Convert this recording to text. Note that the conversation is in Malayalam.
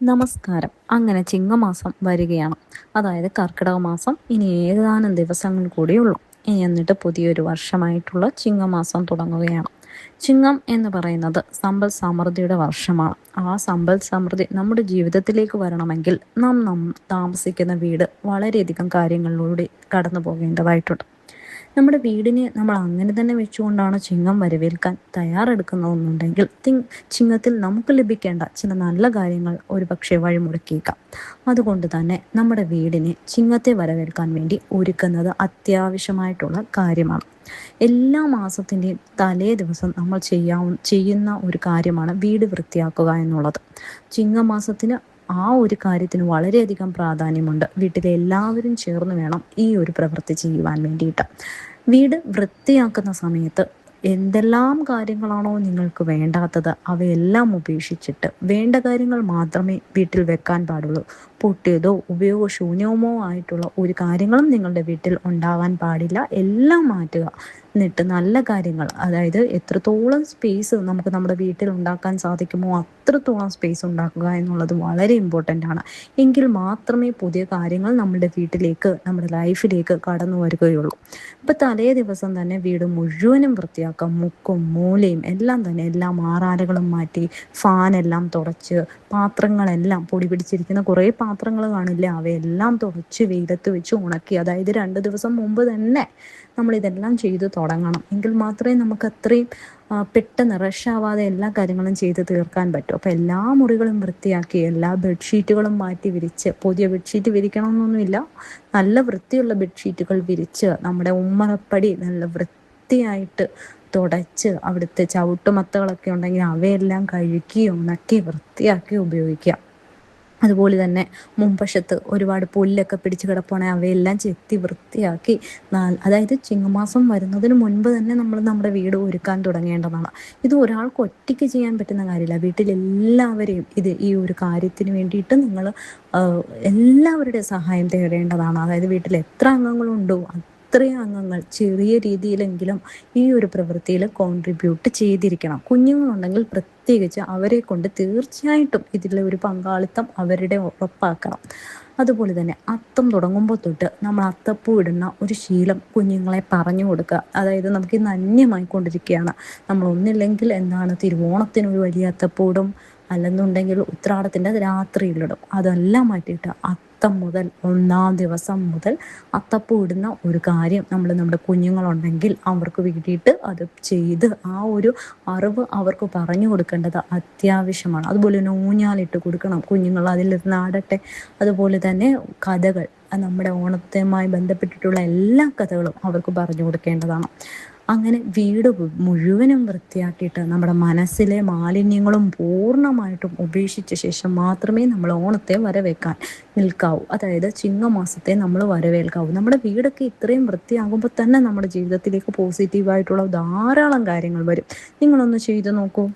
നമസ്കാരം. അങ്ങനെ ചിങ്ങമാസം വരികയാണ്. അതായത് കർക്കിടക മാസം ഇനി ഏതാനും ദിവസങ്ങൾ കൂടിയുള്ളൂ. ഇനി എന്നിട്ട് പുതിയൊരു വർഷമായിട്ടുള്ള ചിങ്ങമാസം തുടങ്ങുകയാണ്. ചിങ്ങം എന്ന് പറയുന്നത് സമ്പൽ സമൃദ്ധിയുടെ വർഷമാണ്. ആ സമ്പൽ സമൃദ്ധി നമ്മുടെ ജീവിതത്തിലേക്ക് വരണമെങ്കിൽ നാം താമസിക്കുന്ന വീട് വളരെയധികം കാര്യങ്ങളിലൂടെ കടന്നു പോകേണ്ടതായിട്ടുണ്ട്. നമ്മുടെ വീടിനെ നമ്മൾ അങ്ങനെ തന്നെ വെച്ചുകൊണ്ടാണ് ചിങ്ങം വരവേൽക്കാൻ തയ്യാറെടുക്കുന്നതെന്നുണ്ടെങ്കിൽ ചിങ്ങത്തിൽ നമുക്ക് ലഭിക്കേണ്ട ചില നല്ല കാര്യങ്ങൾ ഒരുപക്ഷെ വഴിമുടക്കിയേക്കാം. അതുകൊണ്ട് തന്നെ നമ്മുടെ വീടിനെ ചിങ്ങത്തെ വരവേൽക്കാൻ വേണ്ടി ഒരുക്കുന്നത് അത്യാവശ്യമായിട്ടുള്ള കാര്യമാണ്. എല്ലാ മാസത്തിൻ്റെയും തലേ ദിവസം നമ്മൾ ചെയ്യുന്ന ഒരു കാര്യമാണ് വീട് വൃത്തിയാക്കുക എന്നുള്ളത്. ചിങ്ങമാസത്തിന് ആ ഒരു കാര്യത്തിന് വളരെയധികം പ്രാധാന്യമുണ്ട്. വീട്ടിലെ എല്ലാവരും ചേർന്ന് വേണം ഈ ഒരു പ്രവൃത്തി ചെയ്യുവാൻ വേണ്ടിയിട്ട്. വീട് വൃത്തിയാക്കുന്ന സമയത്ത് എന്തെല്ലാം കാര്യങ്ങളാണോ നിങ്ങൾക്ക് വേണ്ടാത്തത് അവയെല്ലാം ഉപേക്ഷിച്ചിട്ട് വേണ്ട കാര്യങ്ങൾ മാത്രമേ വീട്ടിൽ വെക്കാൻ പാടുള്ളൂ. പൊട്ടിയതോ ഉപയോഗശൂന്യമോ ആയിട്ടുള്ള ഒരു കാര്യങ്ങളും നിങ്ങളുടെ വീട്ടിൽ ഉണ്ടാകാൻ പാടില്ല. എല്ലാം മാറ്റുക. എന്നിട്ട് നല്ല കാര്യങ്ങൾ, അതായത് എത്രത്തോളം സ്പേസ് നമുക്ക് നമ്മുടെ വീട്ടിൽ ഉണ്ടാക്കാൻ സാധിക്കുമോ അത്രത്തോളം സ്പേസ് ഉണ്ടാക്കുക എന്നുള്ളത് വളരെ ഇമ്പോർട്ടൻ്റ് ആണ്. എങ്കിൽ മാത്രമേ പുതിയ കാര്യങ്ങൾ നമ്മുടെ വീട്ടിലേക്ക്, നമ്മുടെ ലൈഫിലേക്ക് കടന്നു വരികയുള്ളൂ. ഇപ്പം തലേ ദിവസം തന്നെ വീട് മുഴുവനും വൃത്തിയാക്കാം. മുക്കും മൂലയും എല്ലാം തന്നെ, എല്ലാ മാറാലകളും മാറ്റി, ഫാനെല്ലാം തുടച്ച്, പാത്രങ്ങളെല്ലാം പൊടി പിടിച്ചിരിക്കുന്ന കുറേ പാത്രങ്ങൾ കാണില്ല, അവയെല്ലാം തുടച്ച് വെയിലത്ത് വെച്ച് ഉണക്കി, അതായത് 2 ദിവസം മുമ്പ് തന്നെ നമ്മൾ ഇതെല്ലാം ചെയ്തു തുടങ്ങണം. എങ്കിൽ മാത്രമേ നമുക്ക് അത്രയും പെട്ടെന്ന് റഷാവാതെ എല്ലാ കാര്യങ്ങളും ചെയ്ത് തീർക്കാൻ പറ്റും. അപ്പം എല്ലാ മുറികളും വൃത്തിയാക്കി, എല്ലാ ബെഡ്ഷീറ്റുകളും മാറ്റി വിരിച്ച്, പുതിയ ബെഡ്ഷീറ്റ് വിരിക്കണമെന്നൊന്നുമില്ല, നല്ല വൃത്തിയുള്ള ബെഡ്ഷീറ്റുകൾ വിരിച്ച് നമ്മുടെ ഉമ്മറപ്പടി നല്ല വൃത്തിയായിട്ട് തുടച്ച്, അവിടുത്തെ ചവിട്ടുമത്തകളൊക്കെ ഉണ്ടെങ്കിൽ അവയെല്ലാം കഴുകി ഉണക്കി വൃത്തിയാക്കി ഉപയോഗിക്കുക. അതുപോലെ തന്നെ മുൻവശത്ത് ഒരുപാട് പുല്ലൊക്കെ പിടിച്ച് കിടപ്പുവാണെങ്കിൽ അവയെല്ലാം ചെത്തി വൃത്തിയാക്കി, അതായത് ചിങ്ങമാസം വരുന്നതിന് മുൻപ് തന്നെ നമ്മൾ നമ്മുടെ വീട് ഒരുക്കാൻ തുടങ്ങേണ്ടതാണ്. ഇത് ഒരാൾക്ക് ഒറ്റയ്ക്ക് ചെയ്യാൻ പറ്റുന്ന കാര്യമില്ല. വീട്ടിലെല്ലാവരെയും ഈ ഒരു കാര്യത്തിന് വേണ്ടിയിട്ട് നിങ്ങൾ എല്ലാവരുടെയും സഹായം തേടേണ്ടതാണ്. അതായത് വീട്ടിൽ എത്ര അംഗങ്ങളുണ്ടോ അത്രയും അംഗങ്ങൾ ചെറിയ രീതിയിലെങ്കിലും ഈ ഒരു പ്രവൃത്തിയിൽ കോൺട്രിബ്യൂട്ട് ചെയ്തിരിക്കണം. കുഞ്ഞുങ്ങളുണ്ടെങ്കിൽ പ്രത്യേകിച്ച് അവരെ കൊണ്ട് തീർച്ചയായിട്ടും ഇതിലെ ഒരു പങ്കാളിത്തം അവരുടെ ഉറപ്പാക്കണം. അതുപോലെ തന്നെ അത്തം തുടങ്ങുമ്പോൾ തൊട്ട് നമ്മൾ അത്തപ്പൂ ഇടുന്ന ഒരു ശീലം കുഞ്ഞുങ്ങളെ പറഞ്ഞു കൊടുക്കുക. അതായത് നമുക്ക് ഇന്ന് അന്യമായിക്കൊണ്ടിരിക്കുകയാണ്. നമ്മൾ ഒന്നില്ലെങ്കിൽ എന്താണ്, തിരുവോണത്തിന് ഒരു വലിയ അത്തപ്പൂടും, അല്ലെന്നുണ്ടെങ്കിൽ ഉത്രാടത്തിൻ്റെ രാത്രിയിലിടും. അതെല്ലാം മാറ്റിയിട്ട് അത്തം മുതൽ 1-ാം ദിവസം മുതൽ അത്തപ്പൂ ഇടുന്ന ഒരു കാര്യം നമ്മൾ നമ്മുടെ കുഞ്ഞുങ്ങളുണ്ടെങ്കിൽ അവർക്ക് വേണ്ടിയിട്ട് അത് ചെയ്ത് ആ ഒരു അറിവ് അവർക്ക് പറഞ്ഞു കൊടുക്കേണ്ടത് അത്യാവശ്യമാണ്. അതുപോലെ തന്നെ ഊഞ്ഞാലിട്ട് കൊടുക്കണം, കുഞ്ഞുങ്ങൾ അതിലിരുന്ന് ആടട്ടെ. അതുപോലെ തന്നെ കഥകൾ, നമ്മുടെ ഓണത്തുമായി ബന്ധപ്പെട്ടിട്ടുള്ള എല്ലാ കഥകളും അവർക്ക് പറഞ്ഞു കൊടുക്കേണ്ടതാണ്. അങ്ങനെ വീട് മുഴുവനും വൃത്തിയാക്കിയിട്ട് നമ്മുടെ മനസ്സിലെ മാലിന്യങ്ങളും പൂർണ്ണമായിട്ടും ഉപേക്ഷിച്ച ശേഷം മാത്രമേ നമ്മൾ ഓണത്തെ വരവേൽക്കാൻ നിൽക്കാവൂ. അതായത് ചിങ്ങമാസത്തെ നമ്മൾ വരവേൽക്കാവൂ. നമ്മുടെ വീടൊക്കെ ഇത്രയും വൃത്തിയാകുമ്പോൾ തന്നെ നമ്മുടെ ജീവിതത്തിലേക്ക് പോസിറ്റീവായിട്ടുള്ള ധാരാളം കാര്യങ്ങൾ വരും. നിങ്ങളൊന്ന് ചെയ്തു നോക്കൂ.